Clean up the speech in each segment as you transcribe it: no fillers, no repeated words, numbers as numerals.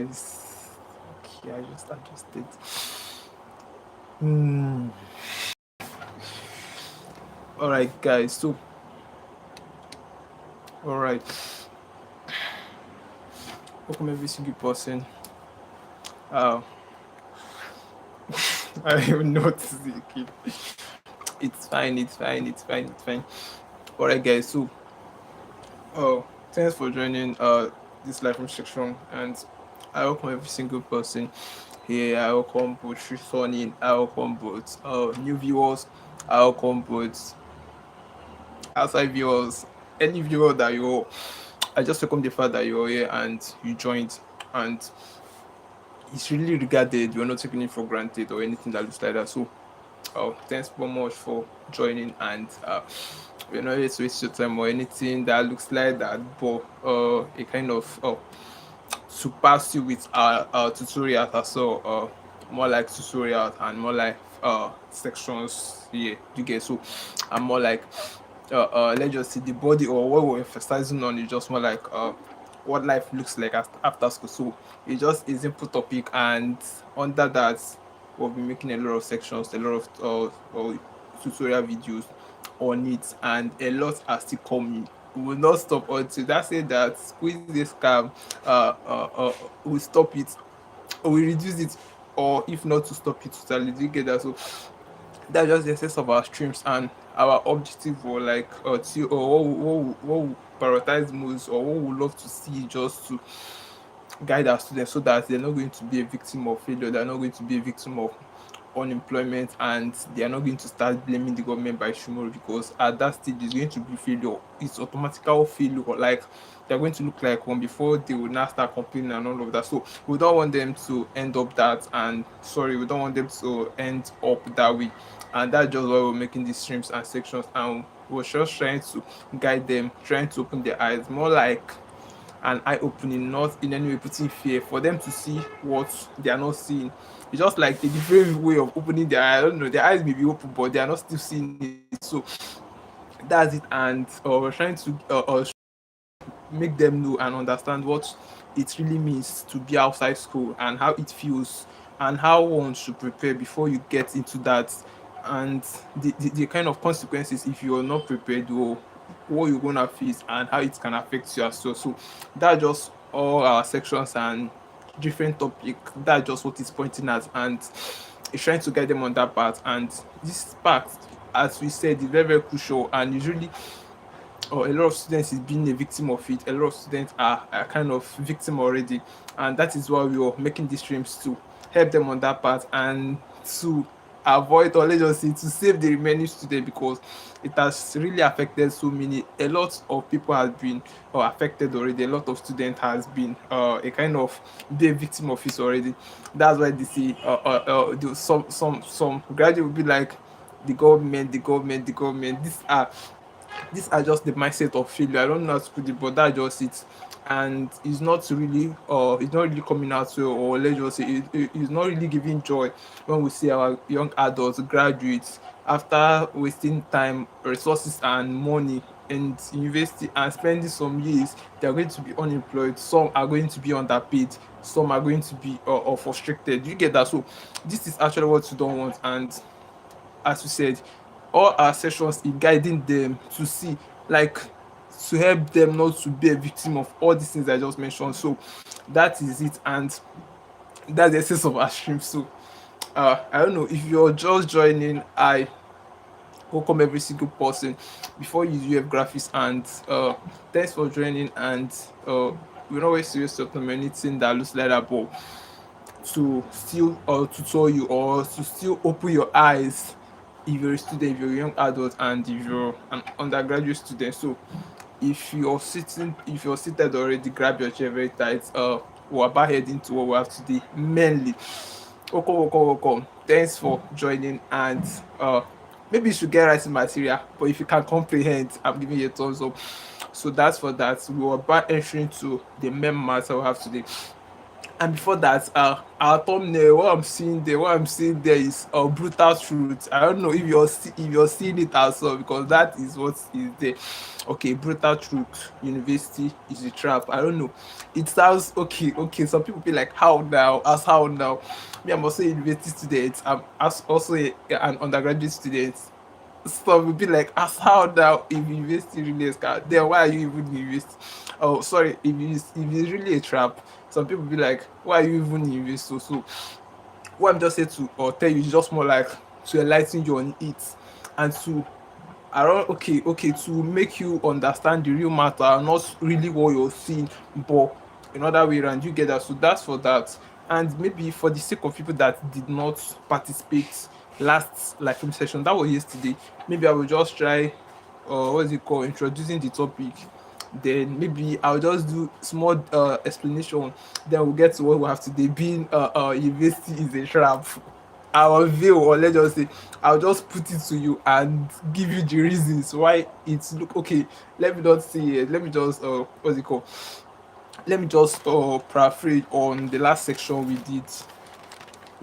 Okay, I just adjusted. Hmm. All right, guys. So, all right. Welcome every single person. Uh, I don't even know what to say. Okay. It's fine. It's fine. It's fine. It's fine. All right, guys. So, oh, thanks for joining this live from section, and I welcome every single person here. I welcome both returning. I welcome both new viewers. I welcome both outside viewers. Any viewer that you, I just welcome the fact that you're here and you joined, and it's really regarded. You're not taking it for granted or anything that looks like that. So, thanks so much for joining, and we're not here to waste your time or anything that looks like that, but a kind of surpass you with our tutorials as well, more like tutorials and more like sections. Yeah, you get. So I'm more like let's just see the body, or what we're emphasizing on is just more like what life looks like after school. So it just is input topic, and under that we'll be making a lot of sections, a lot of tutorial videos on it, and a lot are still coming. We will not stop until that say that squeeze this scam, we stop it, or we reduce it, or if not to stop it totally. Do you get that? So that's just the essence of our streams, and our objective, or like to, or what we prioritize most, or what we love to see, just to guide our students so that they're not going to be a victim of failure, they're not going to be a victim of unemployment, and they are not going to start blaming the government by tomorrow, because at that stage it's going to be failure. It's automatical failure. Like they're going to look like one before they will now start complaining and all of that. So we don't want them to end up that, and sorry, we don't want them to end up that way. And that's just why we're making these streams and sections, and we're just trying to guide them, trying to open their eyes, more like an eye opening, not in any way putting fear, for them to see what they are not seeing. It's just like a different way of opening their eye. I don't know, their eyes may be open, but they are not still seeing it. So that's it. And we're trying to make them know and understand what it really means to be outside school, and how it feels, and how one should prepare before you get into that, and the kind of consequences if you're not prepared, or what you're gonna face, and how it can affect you as well. So that's just all our sections and different topic. That's just what it's pointing at, and it's trying to guide them on that part. And this part, as we said, is very, very crucial, and usually or a lot of students is being a victim of it. A lot of students are kind of victim already, and that is why we are making these streams to help them on that part, and to avoid, or let's just say to save the remaining students, because it has really affected so many. A lot of people has been affected already. A lot of students has been a kind of be a victim of it already. That's why they say some graduate will be like, the government, the government, the government. These are just the mindset of failure. I don't know how to put it, but that's just it. And it's not really coming out well, or let's just say it's not really giving joy when we see our young adults, graduates, after wasting time, resources and money in university, and spending some years, they are going to be unemployed. Some are going to be underpaid. Some are going to be frustrated. You get that? So this is actually what you don't want. And as we said, all our sessions in guiding them to see, like, to help them not to be a victim of all these things I just mentioned. So that is it, and that's the essence of our stream. So I don't know if you're just joining. I welcome every single person before you UF graphics, and thanks for joining. And we're not waste serious talking about anything that looks like that, but to still tutor you, or to still open your eyes, if you're a student, if you're a young adult, and if you're an undergraduate student. So if you're seated already, grab your chair very tight. We're about heading to what we have today mainly. Welcome, welcome, welcome. Thanks for joining, and maybe you should get writing material, but if you can comprehend, I'm giving you a thumbs up. So that's for that. We were about entering to the main matter we have today. And before that, our thumbnail, what I'm seeing there is brutal truth. I don't know if if you're seeing it as well, because that is what is there. Okay, brutal truth. University is a trap. I don't know. It sounds okay. Okay, some people be like, how now? As how now? Me, I'm also a university student. I'm as also an undergraduate student. Some will be like, as how now, if university really is scam, then why are you even in university? Oh, sorry, if it's really a trap, some people be like, why are you even in university? So what I'm just here to or tell you is just more like to enlighten you on it, and to around okay to make you understand the real matter, not really what you're seeing, but another way around. You get that? So that's for that. And maybe for the sake of people that did not participate last live film session, that was yesterday, maybe I will just try what is it called, introducing the topic. Then maybe I'll just do small explanation. Then we'll get to what we have today, being university is a trap. I'll veil, or let's just say I'll just put it to you and give you the reasons why it's look okay. Let me not say it. Let me just what's it called? Let me just paraphrase on the last section we did.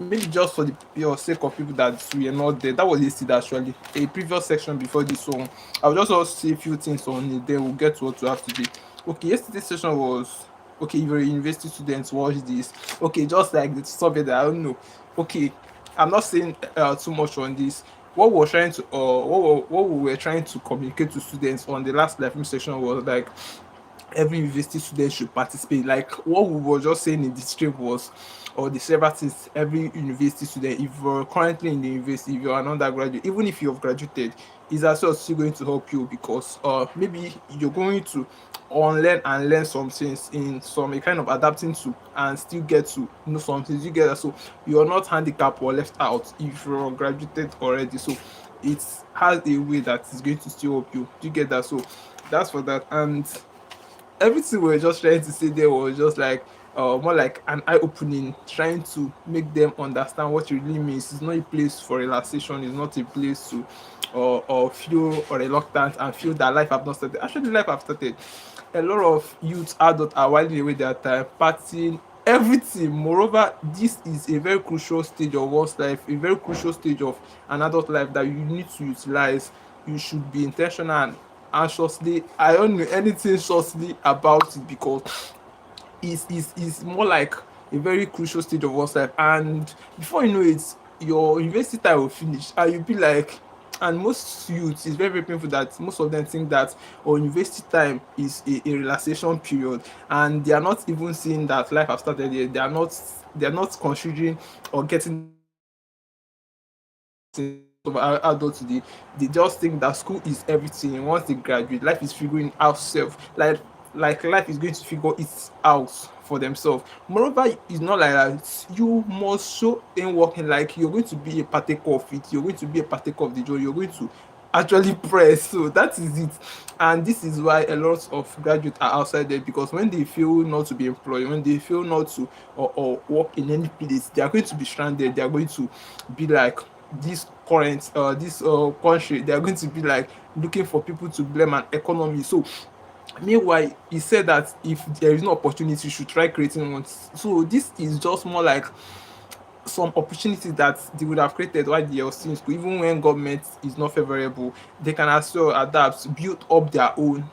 Maybe just for the your sake of people that we are not there. That was yesterday actually. A previous section before this one. I'll just also say a few things on it, then we'll get to what we have today. Okay, yesterday's session was okay, if you're a university student, watch this. Okay, just like the subject that I don't know. Okay, I'm not saying too much on this. What we're trying to what we were trying to communicate to students on the last live session was like every university student should participate. Like what we were just saying in the stream was, or the several things every university student, if you're currently in the university, if you're an undergraduate, even if you've graduated, is as well still going to help you, because maybe you're going to unlearn and learn some things in some a kind of adapting to, and still get to know some things. You get that? So you're not handicapped or left out if you're graduated already. So it has a way that is going to still help you. You get that? So that's for that. And everything we were just trying to say there was just like more like an eye opening, trying to make them understand what it really means. It's not a place for relaxation, it's not a place to or feel or reluctant and feel that life have not started. Actually, life have started. A lot of youth adults are whiling away their time, partying, everything. Moreover, this is a very crucial stage of one's life, a very crucial stage of an adult life that you need to utilize. You should be intentional and anxiously, I don't know anything shortly about it, because is more like a very crucial stage of one's life. And before you know it, your university time will finish and you'll be like, and most youths, it's very very painful that most of them think that university time is a relaxation period, and they are not even seeing that life has started yet. They are not considering or getting that of adult today. They just think that school is everything. Once they graduate, life is figuring out self. Like life is going to figure it out for themselves. Moreover, it's not like that. You must show in working, like you're going to be a partaker of it. You're going to be a partaker of the joy. You're going to actually press. So that is it. And this is why a lot of graduates are outside there, because when they feel not to be employed, when they feel not to or work in any place, they are going to be stranded. They are going to be like this current this country, they are going to be like looking for people to blame an economy. So meanwhile, he said that if there is no opportunity, you should try creating one. So this is just more like some opportunities that they would have created while they were still in school. Even when government is not favorable, they can as well adapt, build up their own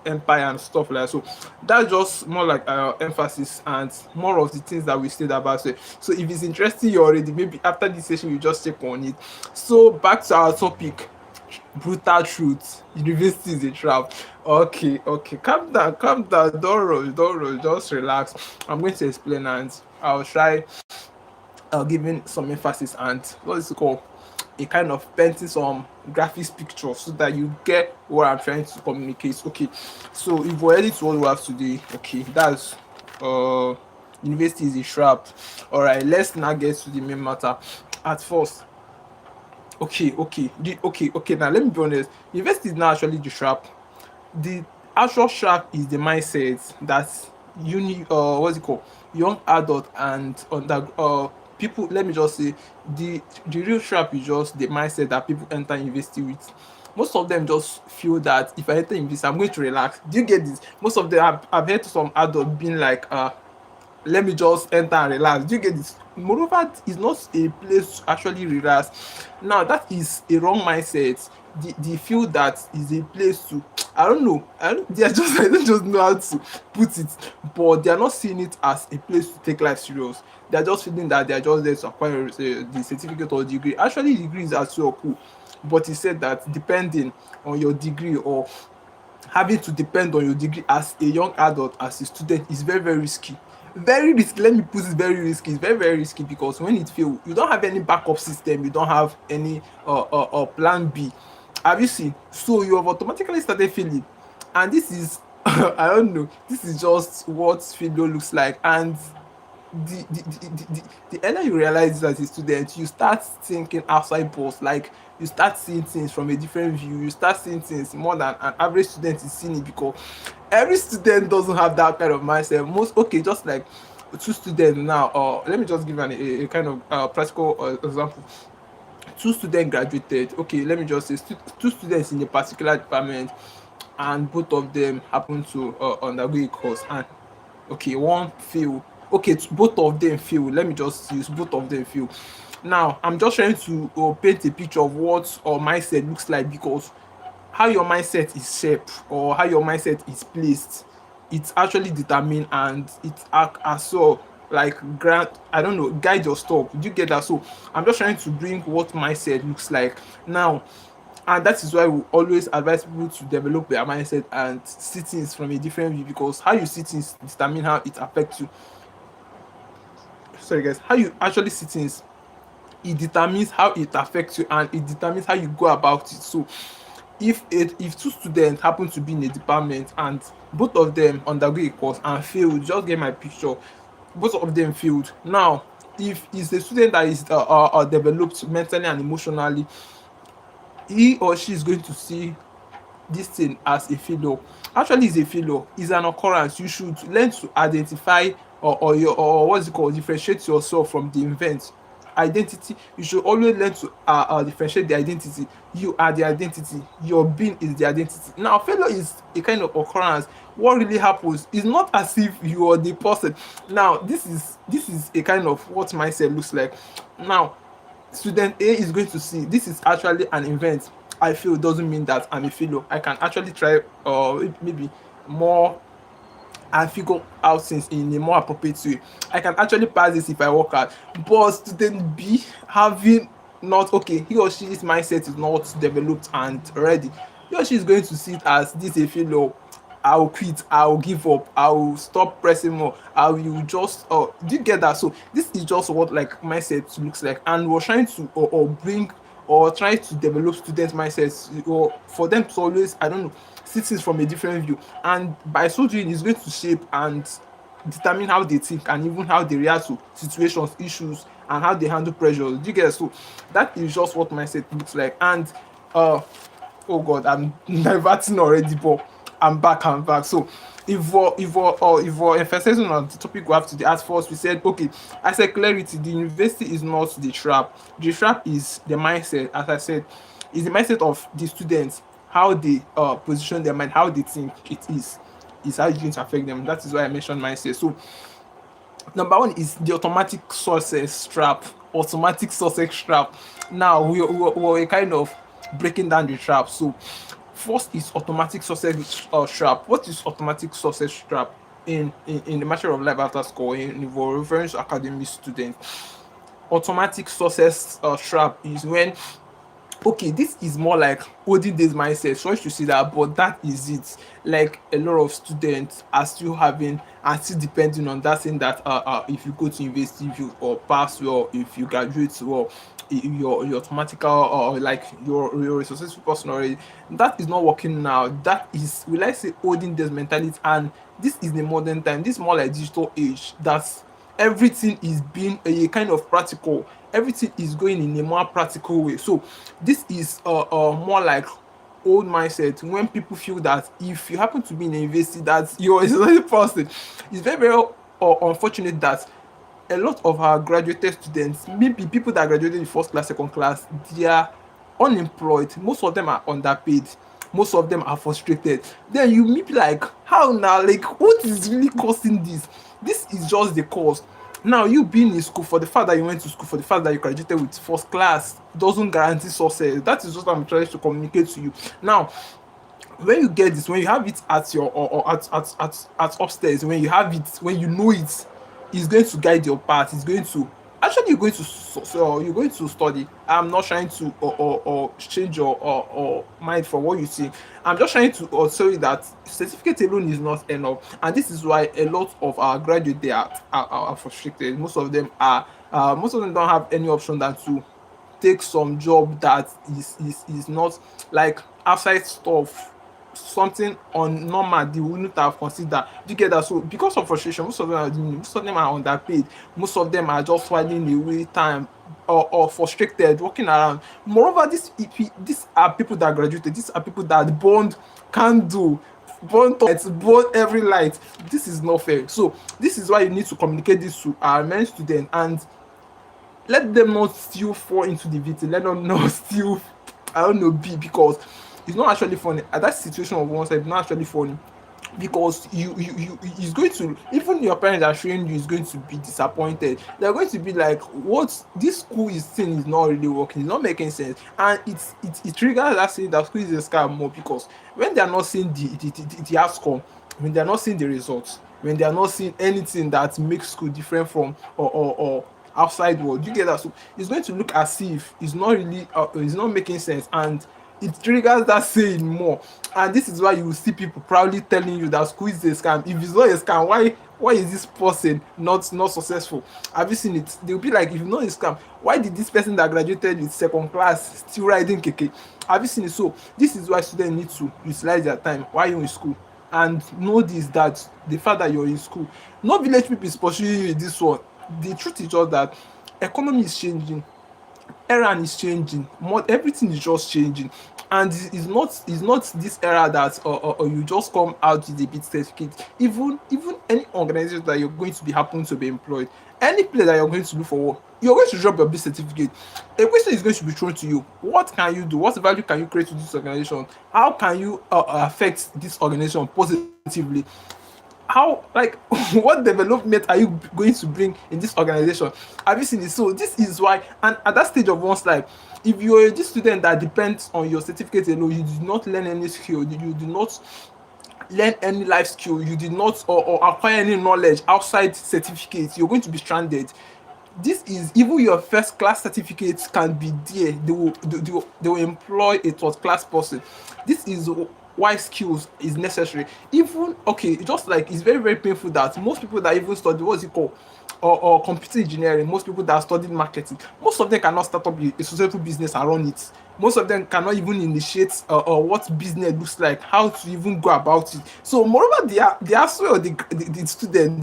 empire and stuff like that. So that's just more like emphasis and more of the things that we said about. So if it's interesting you already, maybe after this session you just check on it. So back to our topic, brutal truth. University is a trap. Okay, calm down, don't rush, just relax. I'm going to explain and I'll try giving some emphasis and what is it called, a kind of painting some graphics picture so that you get what I'm trying to communicate. Okay, so if we're ready to what we have today, okay, that's uh university is a trap. All right, let's now get to the main matter. At first, okay, now let me be honest, university is not actually the trap. The actual trap is the mindset that what's it called, young adult and under people, let me just say, the real trap is just the mindset that people enter university with. Most of them just feel that if I enter university, I'm going to relax. Do you get this? Most of them, I've heard some adults being like let me just enter and relax. Do you get this? Moreover, it's not a place to actually relax. Now that is a wrong mindset. They feel that is a place to, I don't know, they are just I don't just know how to put it, but they are not seeing it as a place to take life serious. They are just feeling that they are just there to acquire the certificate or degree. Actually, degrees are so cool, but he said that depending on your degree, or having to depend on your degree as a young adult, as a student, is very very risky. Very risky, let me put it, very risky. It's very very risky because when it fail, you don't have any backup system, you don't have any plan B. Have you seen? So you have automatically started failing, and this is I don't know, this is just what failure looks like. And the earlier you realize this as a student, you start thinking outside box. Like, you start seeing things from a different view. You start seeing things more than an average student is seeing it, because every student doesn't have that kind of mindset. Most, okay, just like two students now, or let me just give a kind of practical example. Two students graduated. Okay, let me just say two students in a particular department, and both of them happen to undergo a course, and okay, one fail. Okay, both of them fail. Let me just use both of them fail. Now I'm just trying to paint a picture of what our mindset looks like, because how your mindset is shaped, or how your mindset is placed, it's actually determined, and it act as well, like, grant, I don't know, guide your stop. Do you get that? So I'm just trying to bring what mindset looks like now. And that is why we always advise people to develop their mindset and see things from a different view, because how you see things determine how it affects you. Sorry guys, how you actually see things, it determines how it affects you, and it determines how you go about it. So if two students happen to be in a department, and both of them undergo a course and failed, just get my picture, both of them failed. Now, if it's a student that is developed mentally and emotionally, he or she is going to see this thing as a failure. Actually, it's a failure, it's an occurrence. You should learn to identify, or what's it called, differentiate yourself from the event. Identity, you should always learn to differentiate the identity. You are the identity, your being is the identity. Now failure is a kind of occurrence. What really happens is not as if you are the person. Now this is a kind of what mindset looks like. Now student A is going to see this is actually an event. I feel doesn't mean that I'm a failure. I can actually try, maybe more, and figure out things in a more appropriate way. I can actually pass this if I work hard. But student B, having not, okay, he or she's mindset is not developed and ready, he or she is going to see it as this a failure. I'll quit, I'll give up, I'll stop pressing more, I will just do you get that? So this is just what like mindset looks like, and we're trying to bring, or try to develop students' mindsets, or for them to always, I don't know, see things from a different view. And by so doing, it's going to shape and determine how they think, and even how they react to situations, issues, and how they handle pressure. Do you get it? So that is just what mindset looks like. And oh god, I'm diverting already, but I'm back. So if we're emphasizing on the topic we have today, at first we said, okay, I said clarity, the university is not the trap. The trap is the mindset. As I said, is the mindset of the students, how they position their mind, how they think it is how it's going to affect them. That is why I mentioned mindset. So number one is the automatic success trap. Automatic success trap. Now we're kind of breaking down the trap. So first is automatic success trap. What is automatic success trap in the matter of life after school, in referring to academic students? Automatic success trap is when, okay, this is more like olden days mindset. Sorry to see that, but that is it. Like, a lot of students are still having, and still depending on that thing, that if you go to university, if you or pass well, if you graduate well, your automatical, or like you're a successful person already. That is not working now. That is, will I say, olden days mentality, and this is the modern time. This is more like digital age. That's everything is being a kind of practical, everything is going in a more practical way. So this is more like old mindset, when people feel that if you happen to be in a university, that you're a successful person. It's very very unfortunate that a lot of our graduated students, maybe people that graduated in first class, second class, they are unemployed. Most of them are underpaid. Most of them are frustrated. Then you may be like, how now? Like, what is really causing this? This is just the course. Now, you being in school, for the fact that you went to school, for the fact that you graduated with first class, doesn't guarantee success. That is what I'm trying to communicate to you. Now, when you get this, when you have it at your or at upstairs, when you have it, when you know it, it's going to guide your path. It's going to actually, you're going to you're going to study. I'm not trying to or change your or mind for what you see. I'm just trying to tell you that certificate alone is not enough, and this is why a lot of our graduates, they are frustrated. Most of them don't have any option than to take some job that is not like outside stuff, something on normal they wouldn't have considered. Do you get that? So because of frustration, most of them are underpaid, most of them are just whiling away time, or frustrated walking around. Moreover, these are people that graduated, these are people that burned candle, burn lights, burn every light. This is not fair. So this is why you need to communicate this to our men students, and let them not still fall into the victim. Let them not still, I don't know, because it's not actually funny. At that situation of one side, it's not actually funny, because you it's going to, even your parents are showing you, is going to be disappointed. They're going to be like, what this school is saying is not really working, it's not making sense. And it triggers that saying that school is a scam more, because when they are not seeing the outcome, when they are not seeing the results, when they are not seeing anything that makes school different from or outside world, you get that? So it's going to look as if it's not really it's not making sense, and it triggers that saying more. And this is why you will see people proudly telling you that school is a scam. If it's not a scam, why is this person not successful? Have you seen it? They'll be like, if it's not a scam, why did this person that graduated with second class still riding keke? Have you seen it? So this is why students need to utilize their time while you're in school, and know this, that the fact that you're in school, no village people is pursuing you in this one. The truth is just that economy is changing, era is changing, more everything is just changing. And it's not this era that you just come out with a bit certificate. Even any organization that you're going to be happen to be employed, any place that you're going to look for work, you're going to drop your bit certificate. A question is going to be thrown to you: what can you do, what value can you create to this organization, how can you affect this organization positively, how, like, what development are you going to bring in this organization? Have you seen it? So this is why, and at that stage of one's life, if you're this student that depends on your certificate alone, you do not learn any skill, you do not learn any life skill, you did not or acquire any knowledge outside certificates, you're going to be stranded. This is, even your first class certificates can be there, they will employ a third class person. This is why skills is necessary. Even, okay, just like it's very very painful that most people that even study, what's it called, or computer engineering, most people that studied marketing, most of them cannot start up a successful business and run it. Most of them cannot even initiate what business looks like, how to even go about it. So moreover, they are so the student,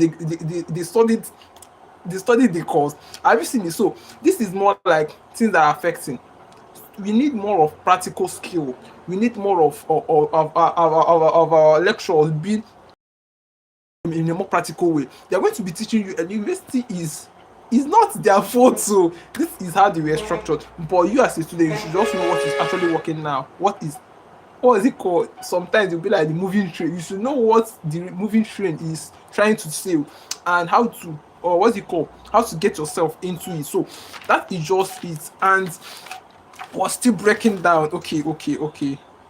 they studied the course. Have you seen it? So this is more like things that are affecting. We need more of practical skill. We need more of our lecturers being in a more practical way. They are going to be teaching you, and university is not their fault. So this is how they were structured. But you as a student, you should just know what is actually working now. What is it called? Sometimes you'll be like the moving train. You should know what the moving train is trying to say, and how to, or what's it called? How to get yourself into it. So that is just it. And we're still breaking down. Okay.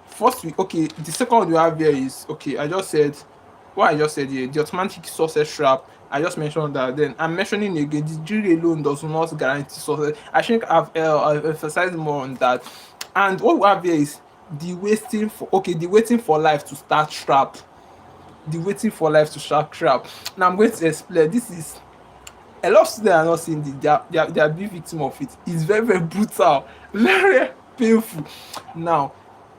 First week, okay. The second one we have here is, okay. I just said here, the automatic success trap. I just mentioned that. Then I'm mentioning again, the degree alone does not guarantee success. I think I've emphasized more on that. And what we have here is the waiting for life to start trap. The waiting for life to start trap. Now I'm going to explain. This is, a lot of students are not seeing this. They are being victim of it. It's very very brutal, very painful. Now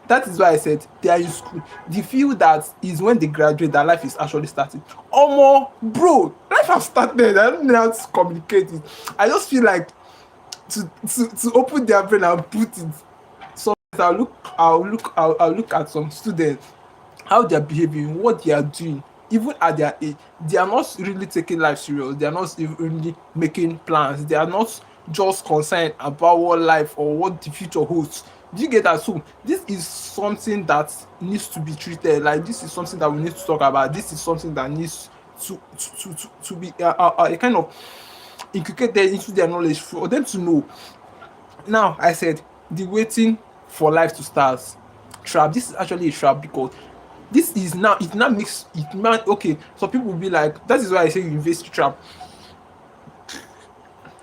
that is why I said they are in school. The feel that is when they graduate that life is actually starting. Omo, bro, life has started. I don't know how to communicate it. I just feel like to open their brain and put it. So I'll look at some students, how they're behaving, what they are doing, even at their age. They are not really taking life serious. They are not even really making plans. They are not just concerned about what life or what the future holds. Do you get that? So this is something that needs to be treated. Like, this is something that we need to talk about. This is something that needs to be a kind of inculcated into their knowledge for them to know. Now I said the waiting for life to start trap. This is actually a trap because this is now it now makes it man okay. So people will be like, that is why I say university trap.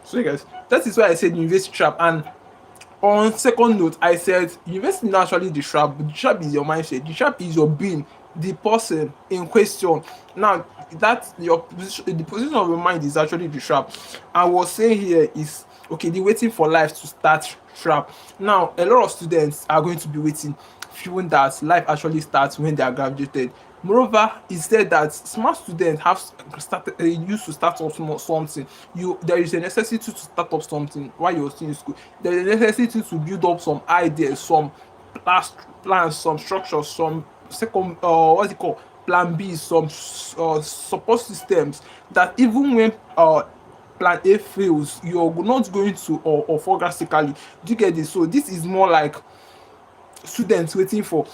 So guys, that is why I said university trap. And on second note, I said university is not actually the trap, but the trap is your mindset. The trap is your being, the person in question. Now that your position, the position of your mind is actually the trap. And what saying here is okay, the waiting for life to start trap. Now a lot of students are going to be waiting, feeling that life actually starts when they are graduated. Moreover, he said that smart students have started used to start up something. There is a necessity to start up something while you're still in school. There is a necessity to build up some ideas, some plans, some structures, some second what's it called, plan B, some support systems that even when plan A fails, you're not going to or fall drastically. Do you get this? So this is more like students waiting for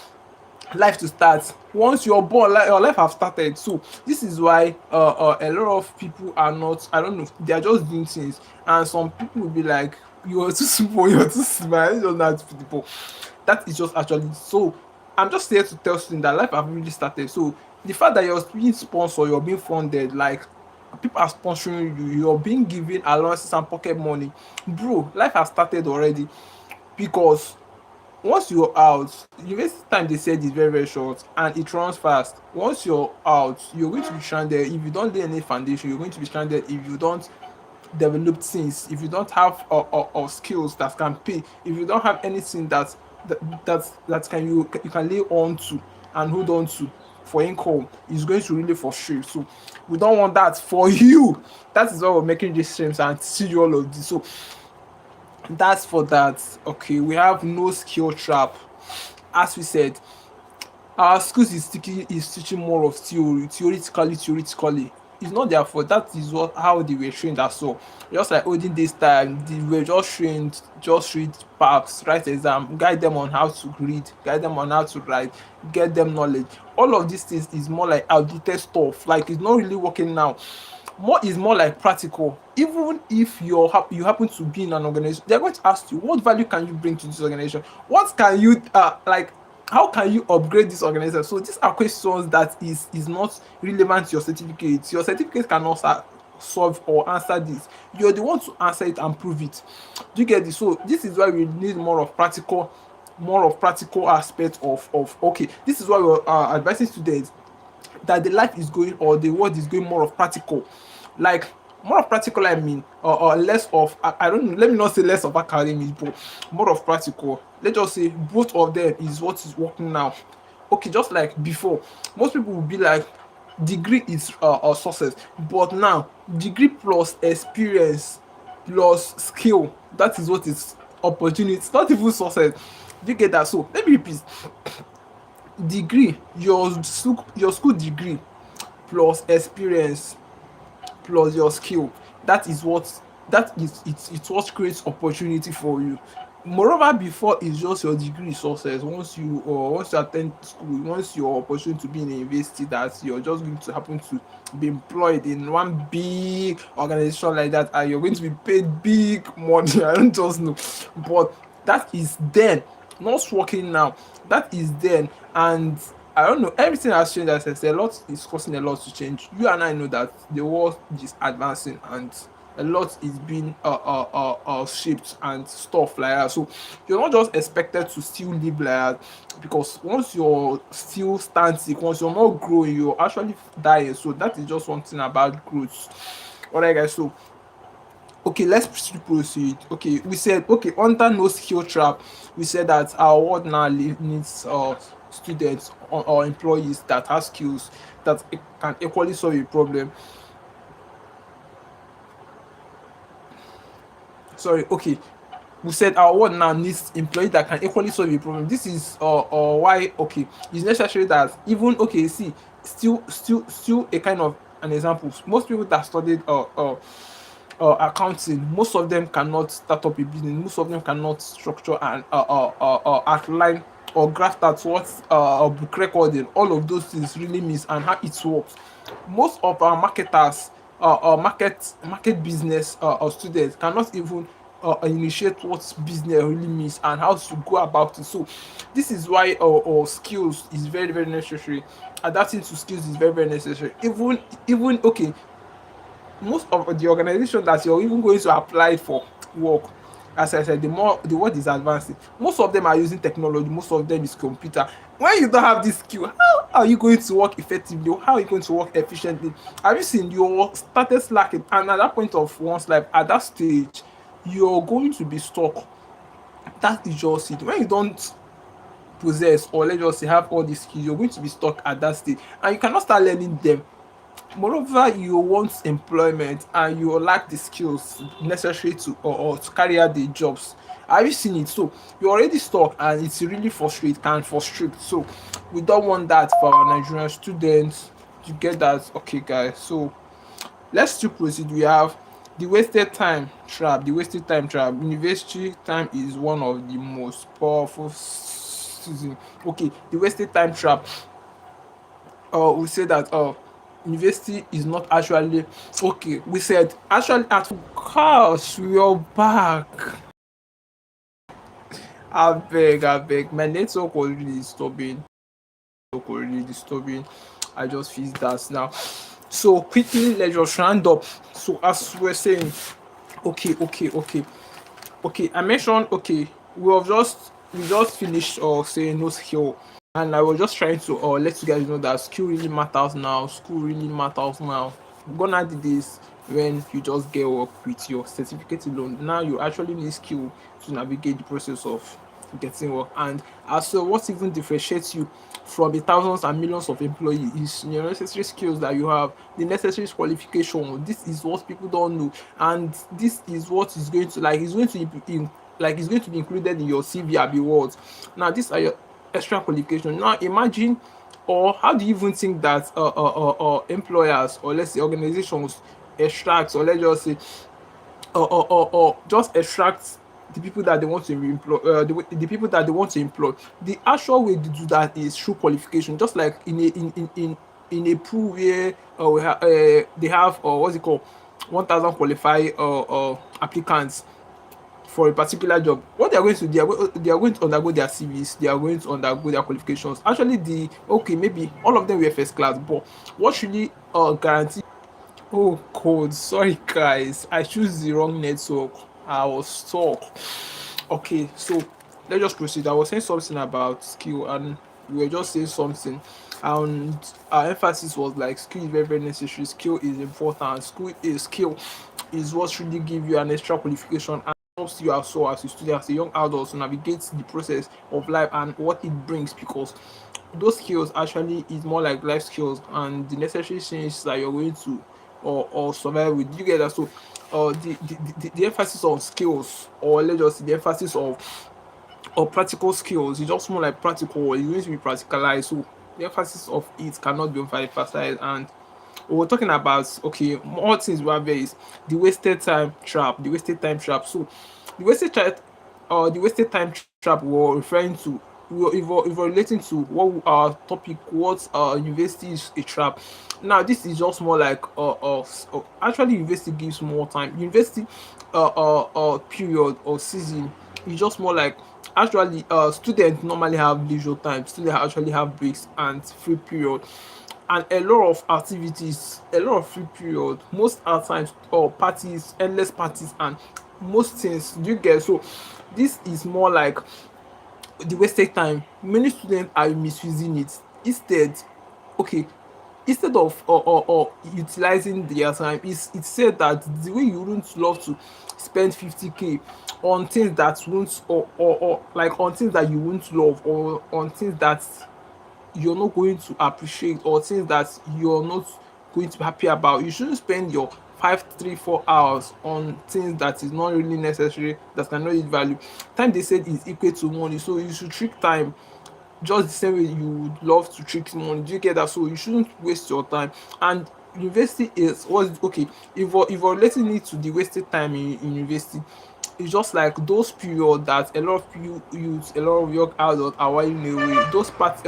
life to start. Once you're born, your life have started. So this is why a lot of people are not, I don't know, they are just doing things. And some people will be like, you are too small, you're too small, it's just not people. That is just actually so. I'm just here to tell students that life have really started. So the fact that you're being sponsored, you're being funded, like people are sponsoring you, you're being given allowances and pocket money, bro, life has started already. Because once you're out, university time they said is very very short and it runs fast. Once you're out, you're going to be stranded if you don't lay any foundation. You're going to be stranded if you don't develop things. If you don't have skills that can pay. If you don't have anything that can you can lay on to and hold on to for income, is going to really frustrate. So we don't want that for you. That is why we're making these streams and teach you all of this. So that's for that. Okay, we have no skill trap. As we said, our schools is teaching more of theoretically. It's not their fault. That is what how they were trained as well. Just like olden days time, they were just trained, just read facts, write exam, guide them on how to read, guide them on how to write, get them knowledge. All of these things is more like outdated stuff. Like it's not really working now. More is more like practical. Even if you happen to be in an organization, they're going to ask you, what value can you bring to this organization? What can you like? How can you upgrade this organization? So these are questions that is not relevant to your certificate. Your certificate cannot solve or answer this. You're the one to answer it and prove it. Do you get this? So this is why we need more of practical aspect of okay. This is why we're advising students that the life is going or the world is going more of practical. Like more of practical, I mean, or less of I don't know, let me not say less of academic, but more of practical. Let's just say both of them is what is working now. Okay, just like before, most people will be like degree is a success, but now degree plus experience plus skill, that is what is opportunity, not even success. Do you get that? So let me repeat, degree, your school degree plus experience plus your skill, that is what that is it's what creates opportunity for you. Moreover, before it's just your degree success. Once you attend school, once your opportunity to be in a university, that you're just going to happen to be employed in one big organization like that and you're going to be paid big money. I don't just know, but that is then, not working now. That is then. And I don't know, everything has changed. As I said, a lot is causing a lot to change. You and I know that the world is advancing and a lot is being shaped and stuff like that. So you're not just expected to still live like that, because once you're still static, once you're not growing, you're actually dying. So that is just one thing about growth. Alright guys, so okay, let's proceed. Okay, we said okay, under no skill trap, we said that our world now needs students or employees that have skills that can equally solve a problem. Sorry, okay, we said our world now needs employees that can equally solve a problem. This is why okay, it's necessary that even okay, see, still a kind of an example. Most people that studied accounting, most of them cannot start up a business. Most of them cannot structure and outline or graph that what book recording. All of those things really means and how it works. Most of our marketers, market business or students cannot even initiate what business really means and how to go about it. So this is why skills is very very necessary. Adapting to skills is very very necessary. Even okay, most of the organization that you're even going to apply for work, as I said, the more the world is advancing, most of them are using technology, most of them is computer. When you don't have this skill, how are you going to work effectively? How are you going to work efficiently? Have you seen your started slacking, and at that point of one's life, at that stage, you're going to be stuck. That is just it. When you don't possess, or let's just say have all these skills, you're going to be stuck at that stage and you cannot start learning them. Moreover, you want employment and you lack the skills necessary to or to carry out the jobs. Have you seen it? So you're already stuck and it's really can frustrate. So we don't want that for our Nigerian students. You get that? Okay, guys. So let's still proceed. We have the wasted time trap. The wasted time trap. University time is one of the most powerful season. Okay, the wasted time trap. We say that university is not actually okay. We said actually at gosh, we are back. I beg. My network was really disturbing. I just feel that now. So quickly, let's just round up. So as we're saying, okay. I mentioned okay. We just finished saying no skill, and I was just trying to let you guys know that skill really matters now. School really matters now. Gone are the days when you just get work with your certificate alone. Now you actually need skill to navigate the process of getting work. And as so, what even differentiates you from the thousands and millions of employees is your necessary skills that you have, the necessary qualification. This is what people don't know, and this is what is going to like is going to be like is going to be included in your CV and rewards. Now these are your extra qualification. Now imagine, or how do you even think that employers, or let's say organizations, extract, or let's just say or just extract the people that they want to employ, the people that they want to employ. The actual way to do that is through qualification, just like in a pool where they have what's it called, 1,000 qualified applicants for a particular job. What they are going to do, they are going to undergo their CVs, they are going to undergo their qualifications. Actually, the okay, maybe all of them were first class, but what really guarantee. Oh, code. Sorry, guys. I choose the wrong network. I was stuck. Okay, so let's just proceed. I was saying something about skill, and we were just saying something, and our emphasis was like skill is very very necessary. Skill is important. Skill is what really give you an extra qualification and helps you also as a student, as a young adult, to navigate the process of life and what it brings, because those skills actually is more like life skills and the necessary things that you're going to or survive with. You get that? So the emphasis on skills, or let's just say the emphasis of or practical skills, is just more like practical. It's going to be practicalized. So the emphasis of it cannot be emphasized. And we're talking about okay, more things we have there is the wasted time trap. The wasted time trap. So the wasted time the wasted time trap we're referring to, if we're relating to what our topic, what university is a trap. Now this is just more like actually university gives more time. University period or season is just more like actually students normally have leisure time, students actually have breaks and free period, and a lot of activities, a lot of free period, most at times, or parties, endless parties, and most things. Do you get? So this is more like the wasted time. Many students are misusing it. Instead, okay, instead of or utilizing their time, it's said that the way you wouldn't love to spend 50k on things that won't or like on things that you won't love, or on things that you're not going to appreciate, or things that you're not going to be happy about. You shouldn't spend your 5 3 4 hours on things that is not really necessary, that cannot add value. Time, they said, is equal to money, so you should treat time just the same way you would love to treat money. Do you get that? So you shouldn't waste your time. And university is what okay, if we're relating it to the wasted time in university, it's just like those period that a lot of youth, a lot of young adults are whiling away. Those part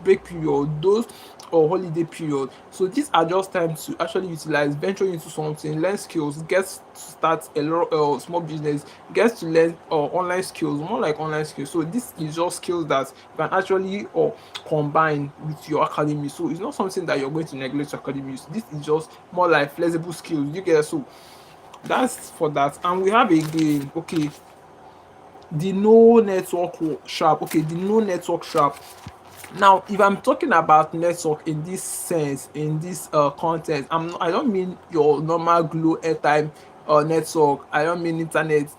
break period, those or holiday period. So these are just times to actually utilize, venture into something, learn skills, get to start a lot small business, get to learn online skills, more like online skills. So this is just skills that you can actually combine with your academy. So it's not something that you're going to neglect your academy. So this is just more like flexible skills. You get? So that's for that. And we have again, okay, the no network sharp. Okay, the no network sharp. Now if I'm talking about network in this sense, in this context, I don't mean your normal glow airtime network. I don't mean internet.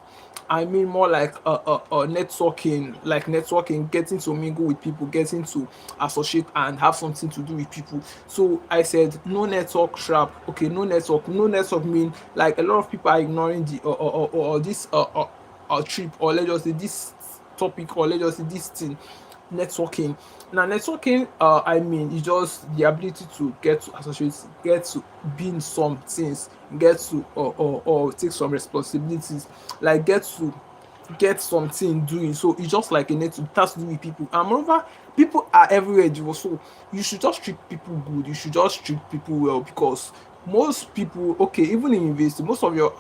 I mean more like networking, like networking, getting to mingle with people, getting to associate and have something to do with people. So I said no network sharp. Okay, no network. No network mean like a lot of people are ignoring the this trip, or let's just say this topic, or let's just say this thing, networking. Now networking, I mean, is just the ability to get to associate, get to be in some things, get to or take some responsibilities, like get something doing. So it's just like a network. It has to do with people. And moreover, people are everywhere, Jivo. So you should just treat people good. You should just treat people well, because most people, okay, even in university, most of your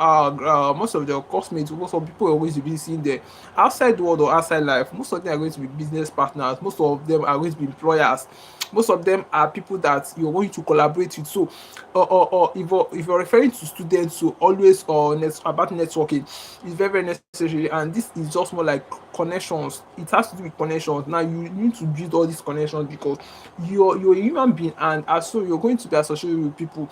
classmates, most of people are always be seeing there outside world or outside life. Most of them are going to be business partners. Most of them are going to be employers. Most of them are people that you're going to collaborate with. So or if you're referring to students, so always about networking is very very necessary. And this is just more like connections. It has to do with connections. Now you need to build all these connections, because you're a human being, and as so you're going to be associated with people.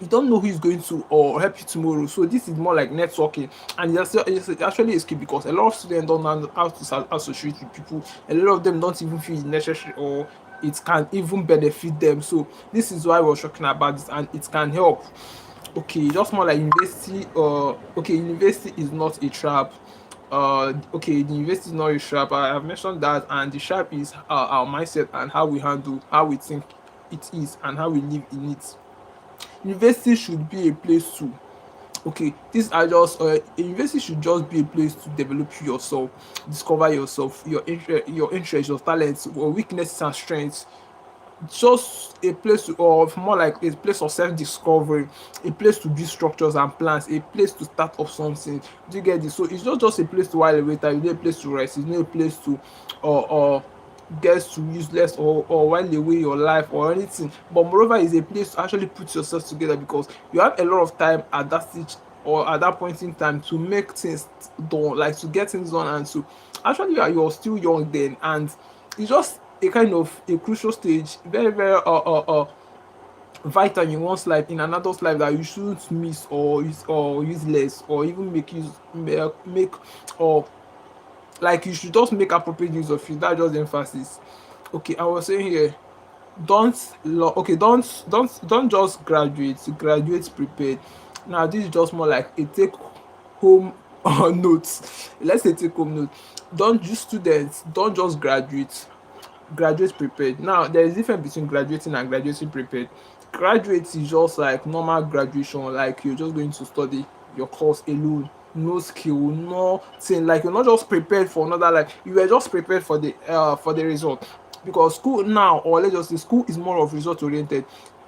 You don't know who is going to or help you tomorrow. So this is more like networking, and it's actually a skill, because a lot of students don't know how to associate with people. A lot of them don't even feel it necessary, or it can even benefit them. So this is why we're talking about this, and it can help. Okay, just more like university. Okay, university is not a trap. Okay, the university is not a trap. I have mentioned that, and the trap is our mindset and how we handle, how we think it is, and how we live in it. University should be a place to, okay, these are just university should just be a place to develop yourself, discover yourself, your interest, your talents, your weaknesses and strengths. Just a place of, more like a place of self-discovery, a place to build structures and plans, a place to start up something. Do you get this? So it's not just a place to while away time, it's not a place to rest, it's not a place to or gets to useless or while away your life or anything. But moreover, is a place to actually put yourself together, because you have a lot of time at that stage or at that point in time to make things done, like to get things done, and to actually you're still young then, and it's just a kind of a crucial stage, very very vital in one's life, in another's life, that you shouldn't miss or use or useless, or even make or like you should just make appropriate use of it. That's just the emphasis. Okay, I was saying here, okay, don't just graduate prepared. Now this is just more like a take home notes. Let's say take home note. Don't just students, don't just graduate prepared. Now there is difference between graduating and graduating prepared. Graduate is just like normal graduation, like you're just going to study your course alone, no skill, nothing. Like you're not just prepared for another life, you were just prepared for the result. Because school now, or let's just say school is more of result oriented.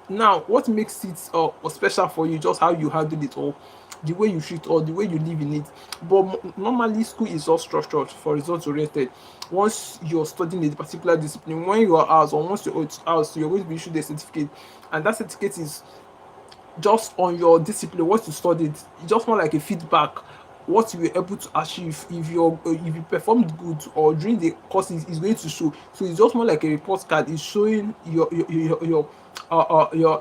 Now what makes it special for you, just how you handle it, or the way you treat, or the way you live in it. But normally school is just structured for results oriented. Once you're studying a particular discipline, when you are out, or once you're out, you're going to be issued a certificate, and that certificate is just on your discipline, what you studied. It's just more like a feedback, what you were able to achieve. If you performed good or during the courses, is going to show. So it's just more like a report card. It's showing your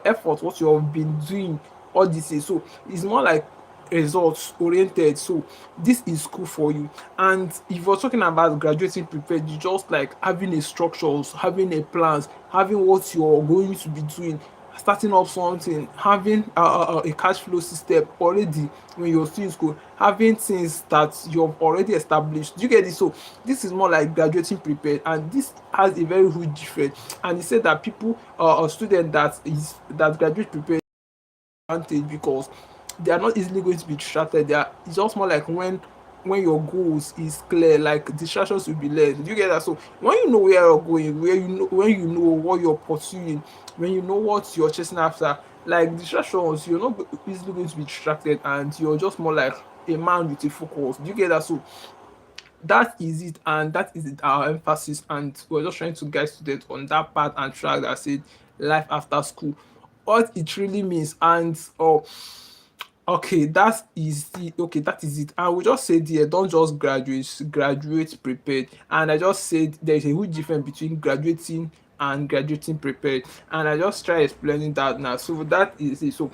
effort, what you have been doing all this year. So it's more like results oriented. So this is cool for you. And if you're talking about graduating prepared, you just like having a structures, having a plans, having what you're going to be doing, starting up something, having a cash flow system already when you're still in school, having things that you've already established. Do you get it? So this is more like graduating prepared, and this has a very huge difference. And he said that people, a student that graduate prepared advantage, because they are not easily going to be distracted. They are, it's just more like when your goals is clear, like distractions will be less. Do you get that? So when you know where you're going, where you know when you know what you're pursuing, when you know what you're chasing after, like distractions, you're not easily going to be distracted, and you're just more like a man with a focus. Do you get that? So that is it, and that is it, our emphasis, and we're just trying to guide students on that path and track that said life after school, what it really means. And okay, that is it. And we just said here, don't just graduate, graduate prepared. And I just said there's a huge difference between graduating and graduating prepared, and I just try explaining that now. So that is it. So,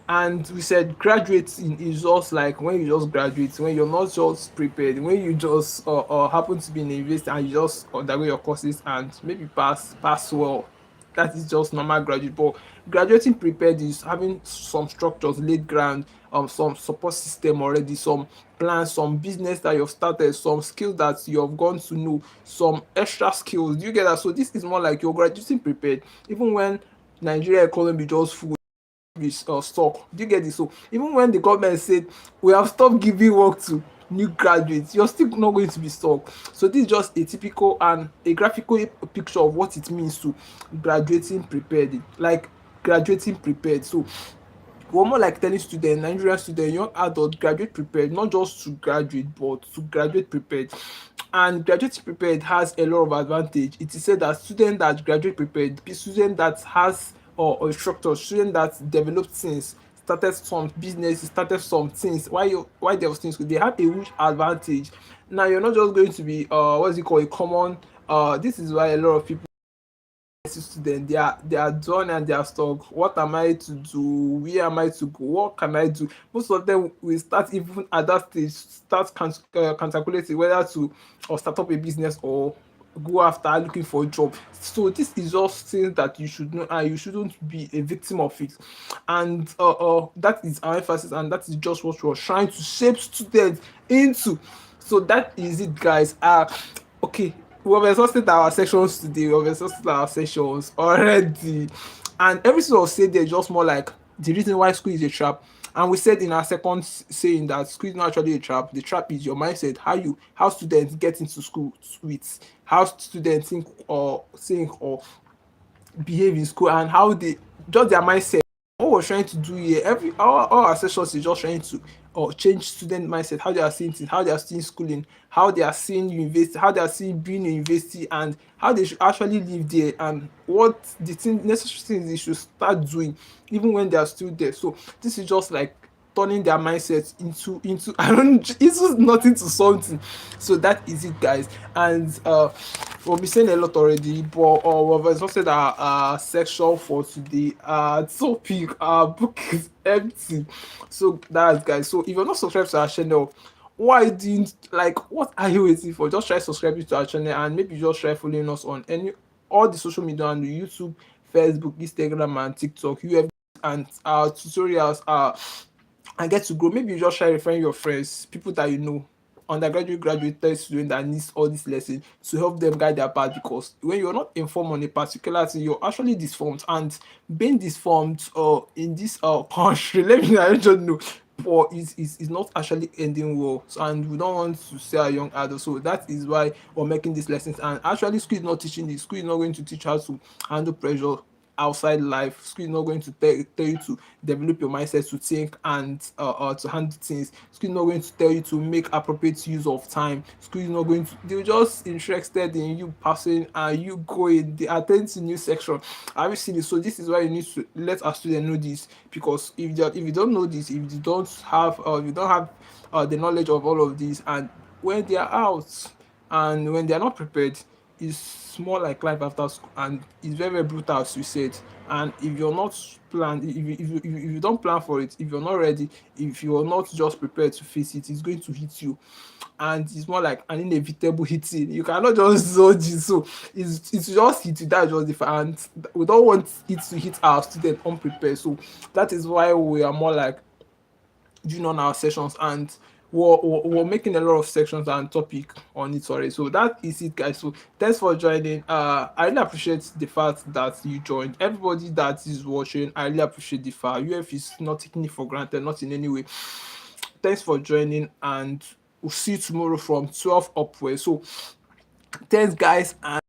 and we said graduating is just like when you just graduate, when you're not just prepared, when you just happen to be in a university and you just undergo your courses and maybe pass well. That is just normal graduate. But graduating prepared is having some structures laid ground, some support system already, some plans, some business that you've started, some skills that you have gone to know, some extra skills. Do you get that? So this is more like you're graduating prepared, even when Nigeria economy just full with stock. Do you get it? So even when the government said we have stopped giving work to new graduates, you're still not going to be stuck. So this is just a typical and a graphical picture of what it means to graduating prepared, like graduating prepared. So we're more like telling students, Nigerian students, young adults, graduate prepared, not just to graduate, but to graduate prepared. And graduate prepared has a lot of advantage. It is said that student that graduate prepared, the student that has or instructor, student that developed things, started some business, started some things. Why there was things, they have a huge advantage. Now you're not just going to be what's it called, a common this is why a lot of people student, they are done and they are stuck. What am I to do? Where am I to go? What can I do? Most of them will start even at that stage, start calculating whether to or start up a business or go after looking for a job. So this is just things that you should know, and you shouldn't be a victim of it. And that is our emphasis, and that is just what we're trying to shape students into. So that is it, guys. Okay, we have exhausted our sections today. We have exhausted our sessions already. And everything was said there just more like the reason why school is a trap. And we said in our second saying that school is not actually a trap. The trap is your mindset, how students get into school with, how students think or behave in school, and how they just their mindset. What we're trying to do here, every all our sessions is just trying to change student mindset, how they are seeing things, how they are seeing schooling, how they are seeing university, how they are seeing being in university, and how they should actually live there, and what the necessary things they should start doing even when they are still there. So this is just like turning their mindset into I don't into nothing to something. So that is it, guys. And we'll be saying a lot already, but we've exhausted our section for today. Topic, our book is empty. So that's, guys. So if you're not subscribed to our channel, why didn't, like, what are you waiting for? Just try subscribing to our channel, and maybe just try following us on any all the social media on the YouTube, Facebook, Instagram, and TikTok. You have, and our tutorials are and get to grow. Maybe you just try referring your friends, people that you know, undergraduate, graduate student that needs all this lesson, to help them guide their path. Because when you're not informed on a particular thing, you're actually disformed, and being disformed in this country, let me I don't know, but is not actually ending well. So, and we don't want to say our young adults. So that is why we're making these lessons. And actually, school is not teaching this. School is not going to teach how to handle pressure outside life. School is not going to tell you to develop your mindset to think and to handle things. School is not going to tell you to make appropriate use of time. School is not going to, they're just interested in you passing and you going. They attend to new section. Have you seen this? So this is why you need to let our students know this, because if you don't know this, if you don't have the knowledge of all of this, and when they are out and when they are not prepared, it's more like life after school, and it's very, very brutal, as you said. And if you're not planned, if you don't plan for it, if you're not ready, if you're not just prepared to face it, it's going to hit you. And it's more like an inevitable hitting. You cannot just dodge it. So it's just hit you. That's just different. And we don't want it to hit our student unprepared. So that is why we are more like doing on our sessions, and we're making a lot of sections and topic on it already. So that is it, guys. So thanks for joining. I really appreciate the fact that you joined. Everybody that is watching, I really appreciate the fact. UF is not taking it for granted, not in any way. Thanks for joining, and we'll see you tomorrow from 12 upwards. So thanks, guys, and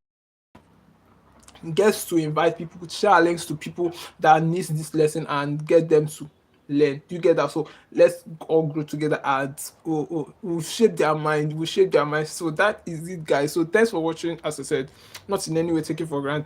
get to invite people, share links to people that needs this lesson and get them to learn. Do you get that? So let's all grow together and we'll shape their mind, we'll shape their mind. So that is it, guys. So thanks for watching. As I said, not in any way taken for granted.